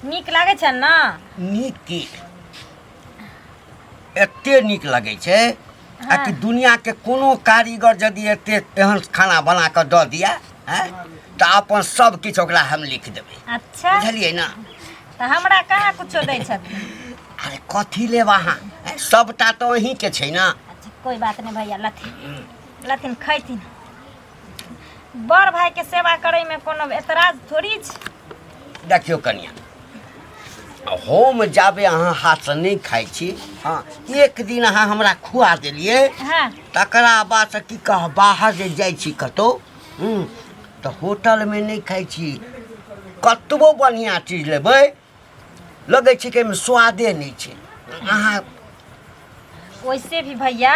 नीक लागे छै ना? नीक की एते नीक लगे छै आ कि दुनिया के कोनो कारीगर यदि एते एहन खाना बना के दऽ दिया तो अपन सब किछु ओकरा हम लिख देबै। अच्छा बुझलियै ना? तो हमरा कहाँ कुछो दै छथिन? अरे कथी लेब अहाँ? सबटा तो अहीं के छै ना। अच्छा कोई बात नहीं भैया, लथिन खैथिन। बड़ भाई के सेवा करे में कोनो एतराज थोड़ी छै। देखियो कनिया, हम जाबे अहाँ हाथ से नहीं खाई छी, हाँ एक दिन अहाँ हमरा खुआ देलिए, हाँ तकरा बाद से की कह बाहर जे जाई छी कतो तो होटल में नहीं खाई छी, कतबो बढ़िया चीज लेबै लगे छी कि में स्वादे नहीं छै। अहाँ वैसे भी भैया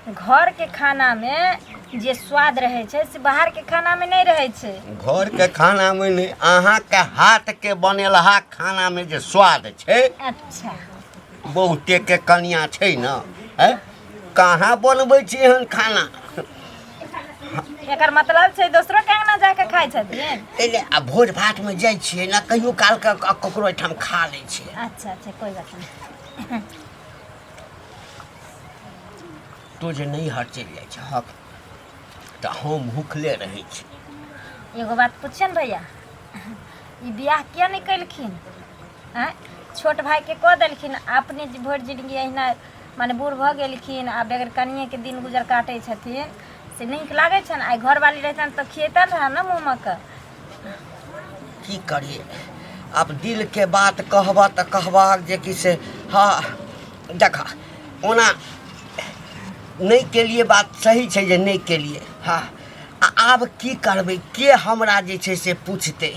घर के खाना में जे स्वाद रहे छै से बाहर के खाना में नहीं रहे छै। घर के खाना में नहीं, अहाँ के हाथ के बनेलहा खाना में जे स्वाद छै। अच्छा बहुते के कनिया छै ना, कहाँ बनबै छी एहन खाना? एकर मतलब छै दोसरो के अंगना जाके खाइ छथिन। एले आ भोज भात में जाइ छियै ना, कहियो काल के ककरो ठाम खा लै छियै। अच्छा अच्छा कोई बात नहीं। तो जे नहीं हट चलि जाइ छै हक तो हम भूखले रहै छी। एगो बात पूछन भैया, ई बियाह किया नहीं कैलखिन? छोट भाई के कह देलखिन, अपने भोर जिंदगी अहिना माने बूढ़ भऽ गेलखिन आ बेगर कनिए के दिन गुजर काटे छथिन से नीक लागे छन। आई घर वाली रहतन तो खिएतन रहा ना मुँह में का। की करिए, अब दिल के बात कहबा तो कहबा जे कि से हाँ देखा ओना नहीं के लिए बात सही छै जे नहीं के लिए, हाँ आब की करबै? के हमरा जे छै से पूछते?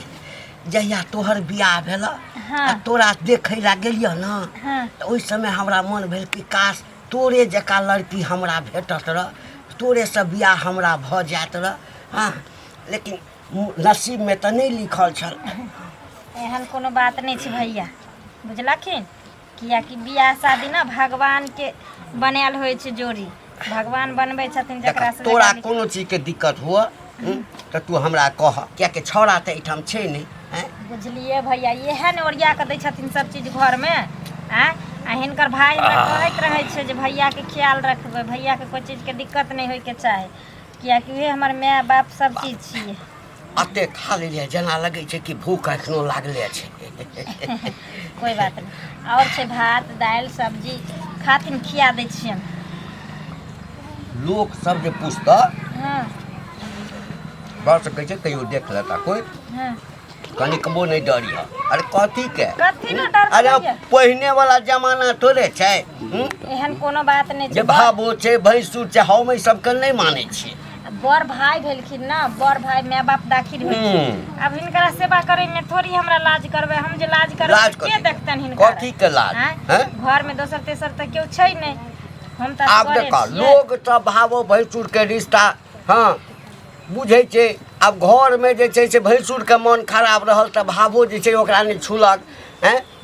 जहिया तोहर बियाह भेला हाँ। तोरा देखे ला गेलियो ना, हाँ। तो ओहि समय हमरा मन भेल कि काश तोरे जका लड़की हमरा भेटत रह, तोरे से बियाह हमरा भ जात रह। हाँ लेकिन नसीब में तो नहीं लिखल छल। एहन कोनो बात नहीं छै भैया, बुझलखिन? कियाकि बियाह शादी ना भगवान के बनायल होय छै जोड़ी, भगवान बनबै छथिन जकरा से। तोरा कोनो चीज के दिक्कत हुआ तो तू हमरा कह, क्या के छौड़ा तो एठाम छै नहीं। बुझलिए भैया, इहे ने ओरिया के दै छथिन सब चीज घर में। आ हिनकर भाई हमरा कहैत रहे छै जे भैया के ख्याल रखबै, भैया के कोई चीज के दिक्कत नहीं होय के चाहे, कियाकि वे हमर माय बाप सब चीज छियै। अते खा लेलिए जेना लगे छै कि भूख एखनो लागले छै। कोई बात नहीं, और छै भात दाल सब्जी खातिन खिया दै छियन। लोग सब जे पूछता हाँ बढ़ सकै छै कहियो देख लेता कोई, हाँ कनिकबो नहीं डरिया। अरे कथी के? कथी न डर अरे भैया? पहिने वाला जमाना थोड़े छै। एहन कोनो बात नहीं जे छै। भाबो छै भैंसुर छै, हम ई सबके नहीं मानै छियै। बड़ भाई भेलखिन ना, बड़ भाई माय बाप दाखिल भेलखिन। अब हिनकरा सेवा करे में थोड़ी हमरा लाज करबै, हम जे लाज करबै लाज के कथी? देखतन हिनका? कथी के लाज? हैं? घर में दोसर तेसर त केओ छै नहीं, हम त आब देखा लोग सब भावो भैंसुर के रिश्ता हाँ बुझे छै। अब घर में जे छै से भैंसुर के मन खराब रहल तो भावो जे छै ओकरा नहीं छूलक,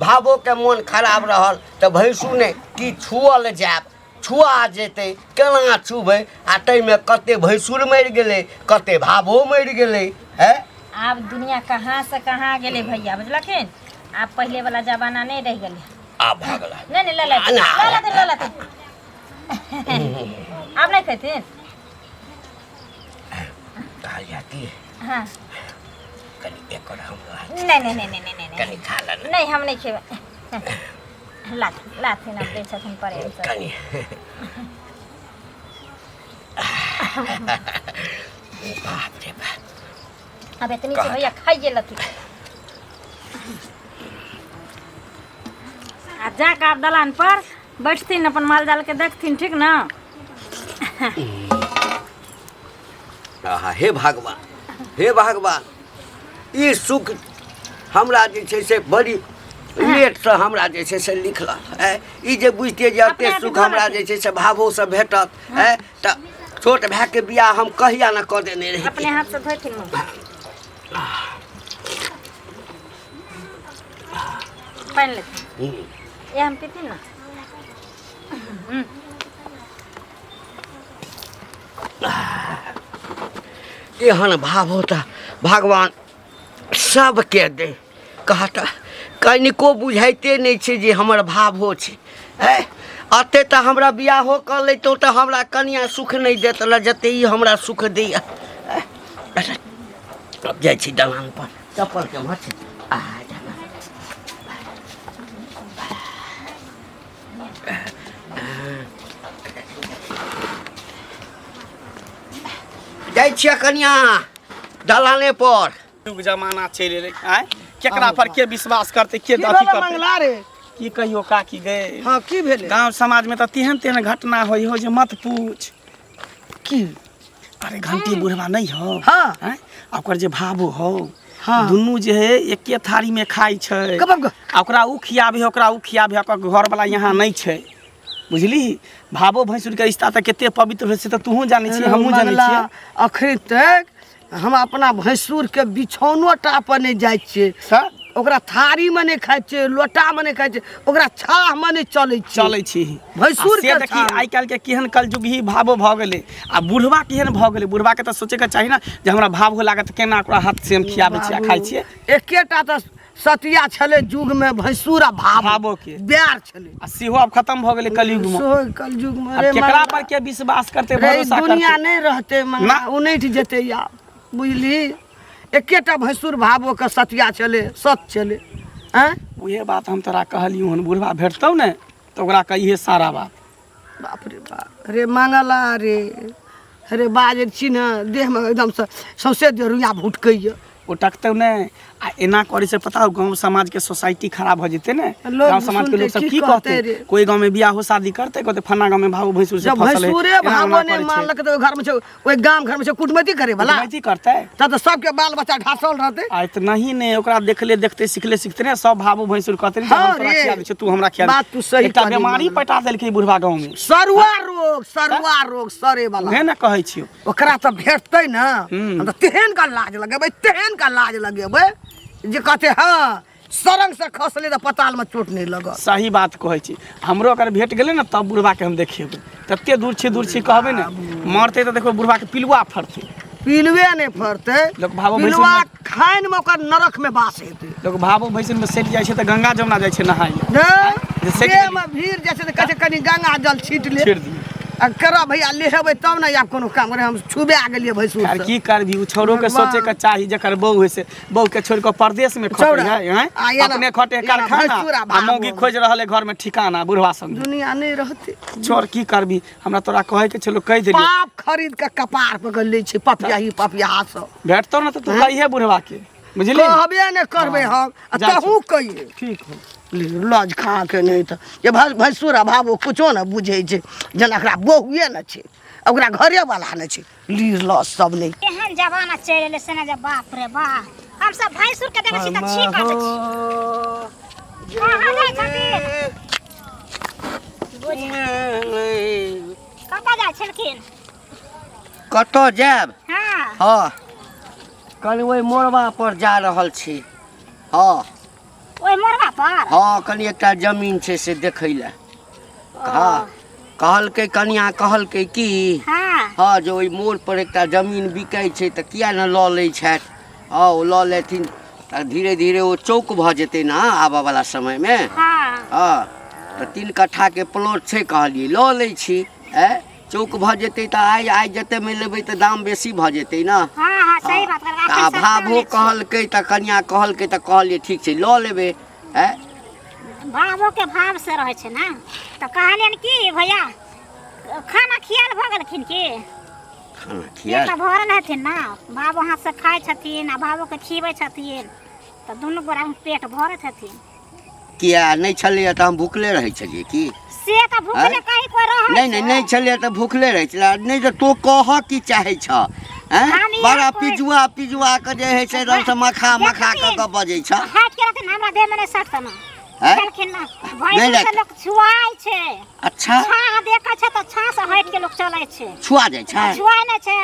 भावो के मन खराब रहल तो भैंसुर ने की छुअल जायब, छुआ जेतै केना छुबै? आ ताहिमे कते भैंसुर मरि गेलै, कते भावो मरि गेलै। आब दुनिया कहाँ से कहाँ गेले भैया, बुझलखिन? आब पहले वाला जमाना नहीं रह गेले। आब भगला नहीं नहीं ले लेते अब नहीं खेथिन। कहलिया कि हाँ कनी एक और हमरा नहीं कनी खा लेना। नहीं हम नहीं खेबै। लाथिन अब दै छथिन प्रेम से। कनी बाप रे बाप। अब इतनी से भैया खाइए लथी। आ जाके आप दलान पर बैठथिन, अपन माल जाल के देखथिन, ठीक ना? हे भगवान, हे भगवान, ई सुख हमरा जे छै से बड़ी लेट से हमरा जे छै से लिखला है। ई जे बुझतिए जे एते सुख हमरा जे छै से भावो से भेटत है त छोट भाई के बियाह हम कहिया न क देने रही। अपने हाथ से धोथिन पानी लेथिन, ये हम पीथिन ना। एहन भाव होता भगवान सबके दे। कहता कनिको बुझाइते नहीं छै जे हमर भावो छै। अते तऽ हमरा बियाहो कऽ लैतहुँ तऽ हमरा कनिया सुख नहीं देत ल जते ई हमरा सुख दैया। अब जाइ छी दलान पर चप्पल के मछ जाइ छियै कनिया दलाने पर। युग जमाना चलि रे आय केकरा पर के विश्वास करते के अथी करते रे की कहियो काकी गए। हाँ की भेले गांव समाज में तो तेहन तेहन घटना होई हो जे मत पूछ। की अरे घंटी बुढ़वा नहीं हो हाँ हैं ओकर जे भाबो हो हाँ दुनू जे है एके थारी में खाई छै। कब आ ओकरा उ खियाबे ओकरा उ खियाबे ओकर घर वाला यहाँ नहीं छै बुझली। भाबो भैंसुर के रिश्ता त केते पवित्र होइ छै त तूहू जानै छी हमहू जानै छी। अखन तक हम अपना भैंसुर के बिछौनो टा पर नहीं जाय छियै। ओकरा थारी में नहीं खाय छियै लोटा में नहीं खाय छियै ओकरा छाह में नहीं चलै छी। भैंसुर के देखी आइ काल्हि के केहन कलयुग ही भावो भ गेलै आ बुढ़वा केहन भ गेलै। बुढ़वा के त सोचे के चाही ना जे हमरा भाव हो लागत केना ओकरा हाथ से हम खियाबै छी आ खाइ छियै। एकेटा त सतिया छले युग में भैंसुर आ भावो के ब्यार छले आ सेहो अब खत्म भ गेलै कलयुग में। कलयुग में अब केकरा पर के विश्वास करते भरोसा करते दुनिया नहीं रहते मंगा उनैठ जेते या बुझली। एकेटा भैंसुर भावो के सतिया चले सत चले हैं। उहे बात हम तोरा कहलियो हन बुढ़वा भेटतौ ने तो ओकरा कहिए सारा बात। बाप रे बाप रे मंगला रे अरे बाजे छी न देह में एकदम से सौसे दे रुइया भुटकैया ओ टकतौ ने आ एना करे से पता हो गांव समाज के सोसाइटी खराब हो जेते ने। लोग गांव समाज के लोग सब की कहते कोई गांव में बियाह हो शादी करते कहते फना गांव में भाव भैंसुर से फसल है। भैंसुरे भावो ने मानलक तो घर में ओइ गांव घर में से कुटमैती करे वाला कुटमैती करते त सबके बाल बच्चा ढासल रहते। आ त नहीं ने ओकरा देखले देखते सिखले सिखते ने सब भाव भैंसुर कहते ने हम तोरा खिया दे छ तू हमरा खिया। बात तू सही एकटा बीमारी पटा देलकै बुढ़वा गांव में सरुआ रोग सरे वाला उहे न कहै छियो। ओकरा त भेटतै न हम त तेहन का लाज लगेबै तेहन का लाज लगेबै जे कहते हाँ सरंग से खसले तो पताल में चोट नहीं लगा। सही बात कहै छी हमरो अगर भेट गेले ना तब बुढ़वा के हम देखेबै तते दूर छी कहबै ना मरते तो देखो बुढ़वा के पिलुआ फरते। पिलुए नहीं फरते लोग भावो पिलुआ खाइन में ओकर नरक में बास हेते। लोग भावो भैंसुर में सेट जाय छै त गंगा जमुना जाय छै नहाय देह में भीड़ जैसे त कहै कनी गंगा जल छीट ले छीट दी आ करा भैया लेहेबै तब ना या कोनो काम करे हम छुबे आ गेलिए भैंसुर यार की करबी उ छोरो के सोचे के चाही जकर बहू है से बहू के छोड़ के परदेश में खटे है अपने खटे कारखाना आ मौगी खोज रहले घर में ठिकाना बुढ़वा संग दुनिया नहीं रहते। छोड़ की करबी हमरा तोरा कहे के चलो कह देली पाप खरीद के कपार पकड़ ले छै पपिया सब भेटतो ना तो तू कहिए बुढ़वा के बुझली कहबे ने करबे हम तहू कहिए ठीक हो लज खा के नहीं तो ये भैंसुर भावो कुछो न बुझे छै जना एकरा बहुए न छै ओकरा घरे वाला न छै लीर लस सब नहीं। एहन जमाना चलि एले से ना जे बाप रे बाप हम सब भैंसुर के देखे छी त छी काटे छी कहां जाय छथिन कतऽ जाय छलखिन कतऽ जायब। हां हाँ कल ओहि मोड़वा पर जा रहल छी। हाँ ओइ मोरवा पर हाँ कनी एकटा जमीन छै से देखै ले। हाँ कहलकै कनिया कहलकै की हाँ जो ओहि मोड़ पर एकटा जमीन बिकै छै तऽ किया न लऽ लै छथि। हाँ ओ लऽ लेथिन तऽ धीरे धीरे ओ चौक भऽ जेतै ने आबऽ वाला समय में। हाँ तऽ 3 कट्ठा के प्लॉट छै कहलियै लऽ लै छी। चौक भऽ जेतै तऽ आइ जते में लेबै तऽ दाम बेसी भऽ जेतै ने। हां सही बात कर आ भावो कहलकै तऽ कनिया कहलकै तऽ कहलियै ठीक छै लऽ लेबै। भावो के भाव से रहै छै ना तऽ कहलियन की भैया खाना खियाल भ गेलखिन की खाना खियाल पेट भरल हेथिन ना बाबू हाथ से खाय छथिन आ बाबू के खिबै छथिन तऽ दुनू गोरा में पेट भरत हेथिन। किया नहीं छलैया तऽ हम भूखले रहै छलियै की से तऽ भूखले कहीं कोई रहै नहीं छलियै तऽ भूखले रहै छलै नहीं तऽ तो कह की चाहे छ बड़ा पिजुआ के जे है से एकदम से मखा के बजै छ हट के रहथिन हमरा देह में नहीं सकत ना देखिन ना भैंस से लोग छुआय छै। अच्छा छा देखै छै तऽ छा से हट के लोग चलै छै छुआ जाइ छै छुआय नै छै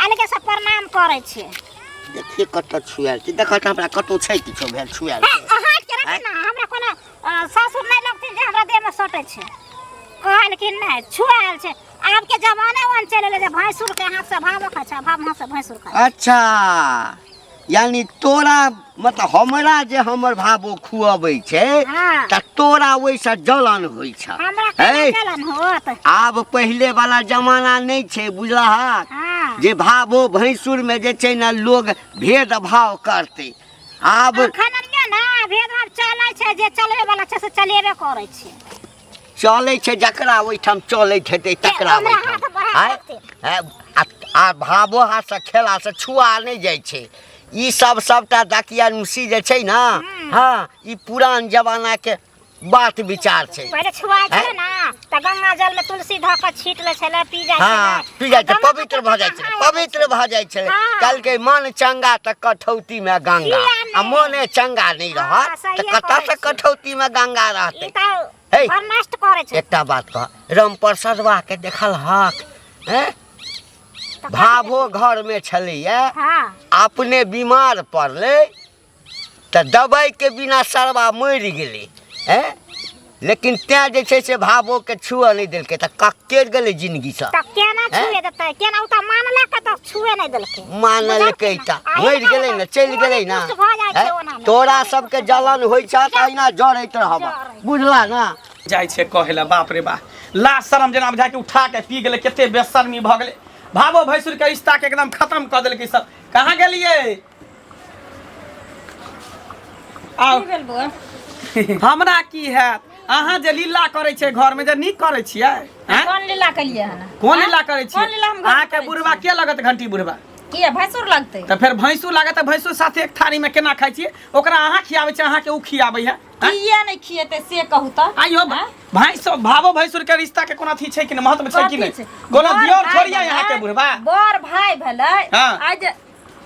अलगे से प्रणाम करै छै। देखिए कत छुआल छै देखत हमरा कतो छै किछो भेल छुआल हट के रहथिन ना हमरा कोनो सासुर नहीं लगथिन जे हमरा देह में सटै छै कहलखिन नहीं छुआल छै। अब के जमाने वन चले ले भैंसुर के हाथ से भाव खाय छै भाव हाथ से भैंसुर खाय। अच्छा यानी तोरा मतलब हमरा जे हमर भाबो खुआबै छै हाँ। त तोरा ओइसे जलन होइ छ हमरा है? केना चलन होत आब पहिले वाला जमाना नहीं छै बुझलहा हाँ जे भाबो भैंसुर में जे छै ना लोग भेदभाव करते आब खननिया ना भेदभाव चलै छै जे चलबे वाला छै से चलेबे करै छै चलै छै जकरा ओहिठाम चलैत हेतै तकरा हमरा ओहिठाम हाथ बढ़ा आँय? देतै। आँय? आ भाबो हाथ से खेला से छुआ नहीं जाइ छै ई सब सबटा दकियानुसी जे छै ना हाँ ई पुरान जमाना के बात विचार छै पहिले छुआइ हैं? छलै ना त गंगा जल में तुलसी धऽ कऽ छीट लै छलै पी जाइ हाँ छलै पी जाइ छै गंगा पवित्र जल भऽ जाइ छै नहाय पवित्र भऽ जाइ छै हाँ। कल के मन चंगा त कठौती में गंगा किया आ नहीं? मोने चंगा नहीं हाँ, रहत सहिए त कतऽ कहै से छी। कठौती में गंगा ई रहतै त हे। बड़ नष्ट करै छै एकटा बात कह रामप्रसादवा के देखल हक हैं भाभो घर में छलैया हाँ अपने बीमार पड़ले त दवाई के बिना सरवा मरि गेलै हैं लेकिन तैं जे छै से भाभो के छुअ नहीं देलकै त कक्केर गेलै जिंदगी से त केना हैं? छुए देतै केना उ त मानले के त छुए नहि देलकै मानलकै त मरि गेलै न चलि गेलै न पुष्ट भऽ जाइ छै हैं? ओना मे। तोरा सबके जलन होइ छ त अहिना जरैत रहब बुझला ना जाइ छै कहेला बाप रे बा लाज शरम जेना बुझा के उठा के पी गेलै कते बेशर्मी भऽ गेलै भावो भैंसुर के रिश्ता के एकदम खत्म कर देलकै सब कहाँ गेलिए आओ की भेल बौआ हमरा की हैत अहाँ जे लीला करै छै घर में जे नीक करै छियै हैं? कोन लीला केलिए हन कोन लीला करै कोन छियै लीला हम घर अहाँ में के करै बुढ़वा के लगत घंटी बुढ़वा किया भैंसुर लगतै तो फिर भैंसू लागत भैंसू साथे एक थारी में केना खाइ छियै ओकरा अहाँ खियाबै छै अहाँ के उ खियाबै है हैं? किया नहीं खिएते से कहू त आइयो हैं? भैंस भावो भैंसुर के रिश्ता के कोनो अथी छै कि नहीं महत्व छै कि कथी नहीं छै? कोनो बड़ दियोर भाई छोड़िया भेलै, यहाँ के बुढ़वा बड़ भाई भेलै हाँ। आज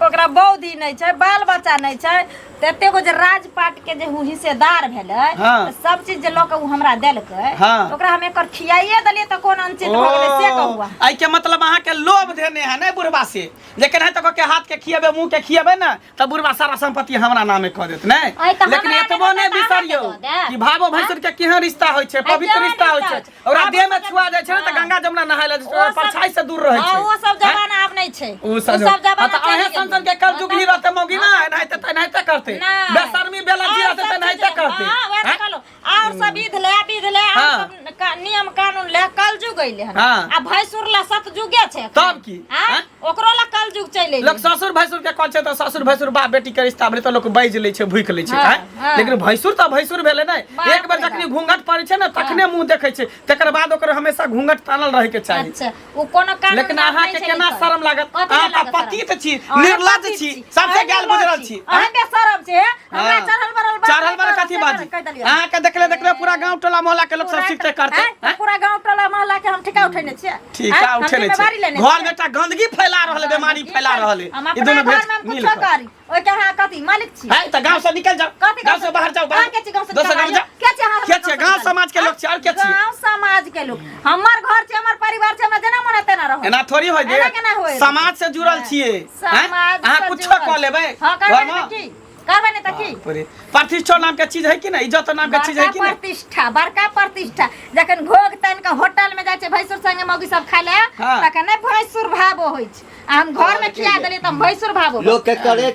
ओकरा बौदी नहीं छै बाल बच्चा नहीं छै तते गो जे राजपाट के जे उ हिस्सेदार भेलै हाँ। त सब चीज जे लोग उ हमरा देलकै हाँ। ओकरा हम एकर खियाइए देलिए त कोन अनचित भ गेलै से कहू आई के मतलब अहाँ के लोभ देने है नहीं बुढ़वा से लेकिन है तो के हाथ के खिएबे मुंह के खिएबे ना तो बुढ़वा सारा संपत्ति हमरा नामे कह देत नहीं आई तो लेकिन हमरा एतबो नामे नहीं तो अहाँ बिसरियो के दऽ देब। कि भावो भैंसुर के केहन रिश्ता होय छै पवित्र केहन रिश्ता होय रिश्ता छै होय छै। ओकरा आब देह में ओकर- छुआ जाय छै ना तो हाँ। गंगा जमुना नहाय ले ओ सब- परछाई से दूर रहे हाँ, छै वो सब हैं? जमाना आब नहीं छै उ उ सब सब जमाना तो अहे चलि संसन गेलै। के कल जुगली रहते मौगी ना नहीं करते नहीं। बेशर्मी बेलज्जी रहते त नहीं करते हाँ, वैसे हैं? कहलो। और सब विध ले और हाँ। सब नियम कानून ले कल जुग अइले हन हाँ। आ भैंसुर ला सत जुगे छै एखन। तब की? हाँ? हाँ? ओकरो ला कल जुग चलि लोग अइले ससुर भैंसुर के कहै छै तो ससुर भैंसुर बाप बेटी के रिश्ता भेलै तो लोग बाइज लै छै भूख लै छै हाँ, हैं? हाँ। लेकिन भैंसुर तो भैंसुर भेलै नहीं बाप एक बार रे जखनी बाप। घूंघट पड़ै छै ना तखने मुंह देखै छै तकर बाद ओकर हमेशा घूंघट तानल रहे के चाही अच्छा वो कोनो कानून लेकिन बात अहाँ नहीं के छै केना लिखल। शर्म लागत कथी अहाँ लागत पति शर्म? त छी अहाँ निर्लज्ज पति छी छी। सबसे अहाँ गाल निर्लज्ज गुजरल छी अहाँ बेशरम छी हमरा हाँ। चढ़ल बरल बात चढ़ल नहीं बरल करब, कथी से बाजी कहि देलियै। अहाँ के देखले पूरा गांव टोला मोहल्ला के लोग सब सीखते करते हैं? हैं? पूरा गांव टोला मोहल्ला के हम ठिका उठेने छियै ठीक हैं? है हम उठे ले जिम्मेवारी लेने घर छियै। में एकटा गंदगी फैला रहल है बीमारी फैला रहल है हम ई अपना दोनों घर भेज में हम मिल कुछो कर करी ओइ के अहाँ कथी मालिक छी है त गांव से निकल जाओ कथी गांव से बाहर जाओ अहाँ के छी गांव से दोसर गांव निकल जाओ के छी अहाँ के छी गांव समाज के लोग छी और के छी गांव समाज के लोग हमर घर छै हमर परिवार छै हमरा जेना मन तेना रहो एना थोड़ी होय एना केना दे होय? समाज से जुड़ल छियै हैं? समाज अहाँ से कुछो जुड़ल। क लेबै हां घर करबै में न की करबै न त की पूरे प्रतिष्ठा नाम के चीज है कि नहीं इज्जत नाम के चीज है कि नहीं बड़का प्रतिष्ठा जखन घोग तन के होटल में जाय छै भैंसुर संगे मौगी सब खाय ले हाँ। तखन नै भैंसुर भाबो होय छै आ हम घर में खिया देलियै त हम भैंसुर भाबो लोग के करे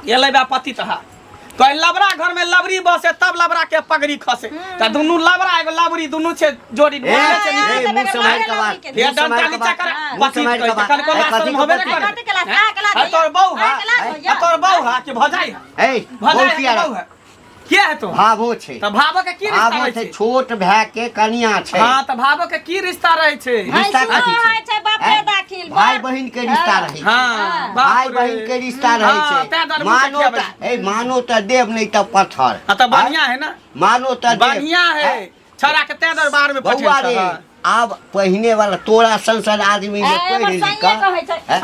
ये लेबा पति तहा तो लबरा घर में लबरी बसे तब लबरा के पगड़ी खसे त दुनु लबरा एगो लबरी दुनु छे जोड़ी ए, बोले छे ए, मुंह संभाल के बात ये मुंह संभाल डंटा के नीचा बात कर मुंह पति संभाल के बात कल को ए, लास्ट कथी के होबे बात? न कथी के लास्ट? करे आ, के लास्ट है तोर बहू आ, के लास्ट है भैया। तोर बहू है कि भजाई है ए भजाई बहुत है बहू है क्या है तो भावो छै त भावो के की रिश्ता भावो रहे छै छे छोट भाई के कनिया छै हां त भावो के की रिश्ता रहे छे रिश्ता भैंसुर कथी होय छै बापे हैं? दाखिल भाई बहन के रिश्ता रहे छै हां भाई बहन के रिश्ता रहे छै मानो त ए मानो त देव नहीं त पत्थर त बढ़िया है ना मानो त देव बढ़िया है छोरा के ते दरबार में बउआ रे पठे आब पहिने वाला तोरा संसद आदमी में पढ़ ली का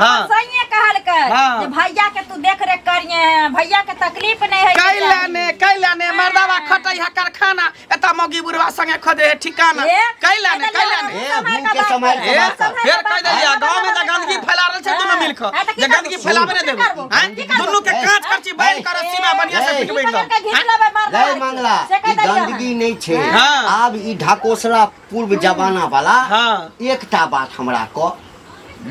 हाँ। सैये कहलकै हाँ। जे भैया के तू देख रेख करिए भैया के तकलीफ नहीं है कैलाने मर्दावा खटै है कारखाना एता मौगी बुढ़वा संगे खोदे है ठिकाना कैलाने ए मुंह के समार के बात कर फिर कह दिया गांव में त गंदगी फैला रहल छै दुनु मिलकर जे गंदगी फैलावे ने देबो हैं दुनु के कांच करची बैल कर सीमा बढ़िया से पिटबै एकदम ले मंगला ई गंदगी नहीं छै हाँ। आब ई ढाकोसरा पूर्व जमाना वाला हाँ। एकटा बात हमरा क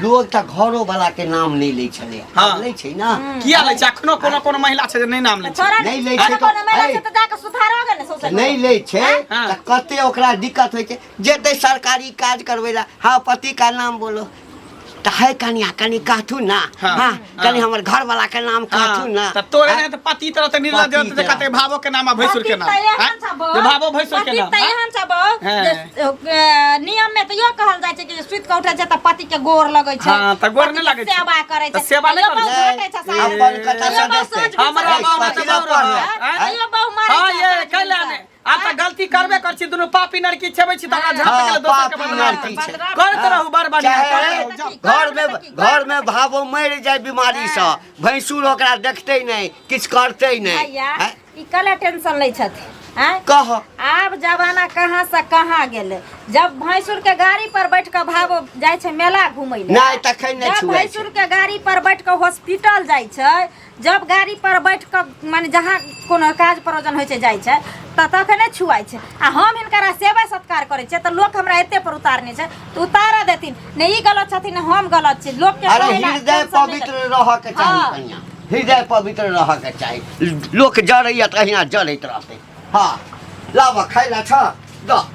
लोग त घरो वाला के नाम नहीं लै छले हाँ। लै छै ना किया लै छै अखनो कोनो महिला छै जे नहि नाम लै छै छोरा नहीं लै छै कोनो महिला ऐ, छै तऽ जाके सुधारो गे ने सोसाइटी नहीं लै छै हाँ। त कते ओकरा दिक्कत होइ छै जेते सरकारी काज करबै ला हाँ पति का नाम बोलो त है कनिया कनी कहथु ना हाँ। हाँ कनी हाँ। हमर घर वाला के नाम कहथु ना त तोरे ने त पति तरह त निर्लज पति जते कहते भावो के नाम आ भैंसुर के नाम जे भावो भैंसुर के नाम एहन सब हाँ। नियम में तो यो कहल जाय छै कि सुइत के उठे छै त पति के गोर लगै छै हाँ, त गोर नहि लगै छै। सेवा करै त छै सेवा नहि यो करै बहु छै। घटै छै साहब। अपन कथा यो बहु से सोच हमरा विचार बाबा करै त छै। बहु रह यो बहु मारै हां छै, ये साहब कैला ने आ त गलती करबे कर छी दुनु पापी लड़की छेबै छी त हमरा झाप हाँ, के दोसर के पापी बदनाम लड़की कर छै। करत रहू बड़ बढ़िया चाहे घर में भावो मर जाए बीमारी से भैंसुर ओकरा देखते नहीं किछ करते नहीं भैया हैं? ई कला टेंशन लै छथिन हैं कह आब जमाना कहाँ से कहाँ गेले जब भैंसुर के गाड़ी पर बैठ के भागो जाय छै मेला घूमै ले नहीं तखन नहीं जब छुए भैंसुर के गाड़ी पर बैठ के हॉस्पिटल जाय छै जब गाड़ी पर बैठ के माने जहाँ कोनो काज प्रयोजन होइ छै जाय छै त तखने छुआय छै आ हम हिनकरा सेवा सत्कार करै छै त लोक हमरा एते पर उतारने छै त उतारा देथिन ने ई गलत छथिन ने हम गलत छी लोक के अरे कहेला हृदय टेंशन नहि पवित्र रह के चाही हाँ। कन्या हृदय पवित्र रह के चाही लोक जरैया त अहिना जरैत रहतै हाँ लाब खाइला छ द